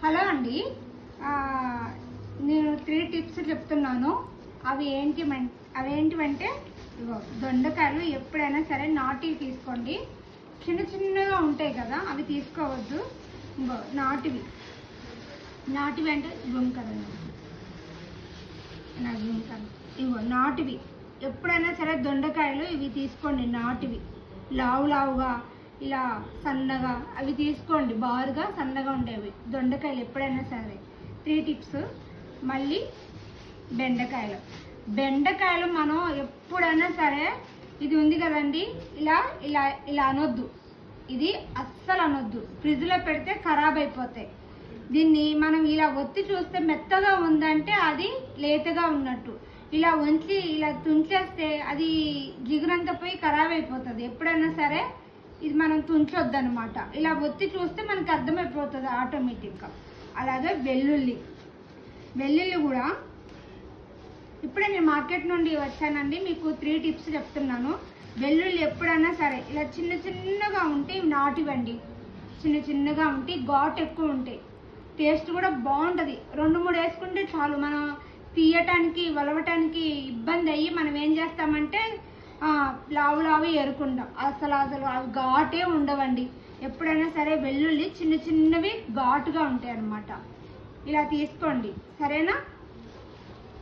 Hello అండి, నేను 3 tips చెప్తున్నాను. అవేంటివంటే దొండకాయలు ఎప్పుడైనా సరే నాటివి తీసుకోండి. చిన్న చిన్నగా ఉంటాయి కదా, అవి తీసుకోవద్దు. నాటివి అంటే జూమ్ కదండి, నాటివి ఎప్పుడైనా సరే దొండకాయలు ఇవి తీసుకోండి. నాటివి లావుగా ఇలా సన్నగా అవి తీసుకోండి. బారుగా సన్నగా ఉండేవి దొండకాయలు ఎప్పుడైనా సరే. 3 టిప్స్. మళ్ళీ బెండకాయలు మనం ఎప్పుడైనా సరే, ఇది ఉంది కదండి, ఇలా ఇలా ఇలా అనొద్దు. ఇది అస్సలు అనొద్దు. ఫ్రిడ్జ్లో పెడితే ఖరాబ్ అయిపోతాయి. దీన్ని మనం ఇలా ఒత్తి చూస్తే మెత్తగా ఉందంటే అది లేతగా ఉన్నట్టు. ఇలా ఇలా తుంచేస్తే అది జిగురంతా పోయి ఖరాబ్ అయిపోతుంది. ఎప్పుడైనా సరే ఇది మనం తుంచొద్దు అనమాట. ఇలా ఒత్తి చూస్తే మనకు అర్థమైపోతుంది ఆటోమేటిక్గా. అలాగే వెల్లుల్లి కూడా ఇప్పుడే నేను మార్కెట్ నుండి వచ్చానండి. మీకు 3 టిప్స్ చెప్తున్నాను. వెల్లుల్లి ఎప్పుడైనా సరే ఇలా చిన్నగా ఉంటే నాటివండి. చిన్నగా ఉంటే ఘాటు ఎక్కువ ఉంటాయి. టేస్ట్ కూడా బాగుంటుంది. 2-3 వేసుకుంటే చాలు. మనం తీయటానికి వలవటానికి ఇబ్బంది అయ్యి మనం ఏం చేస్తామంటే లావు ఏరుకుంటాం. అసలు అవి ఘాటే ఉండవండి. ఎప్పుడైనా సరే వెల్లుల్లి చిన్నవి ఘాటుగా ఉంటాయి అన్నమాట. ఇలా తీసుకోండి, సరేనా?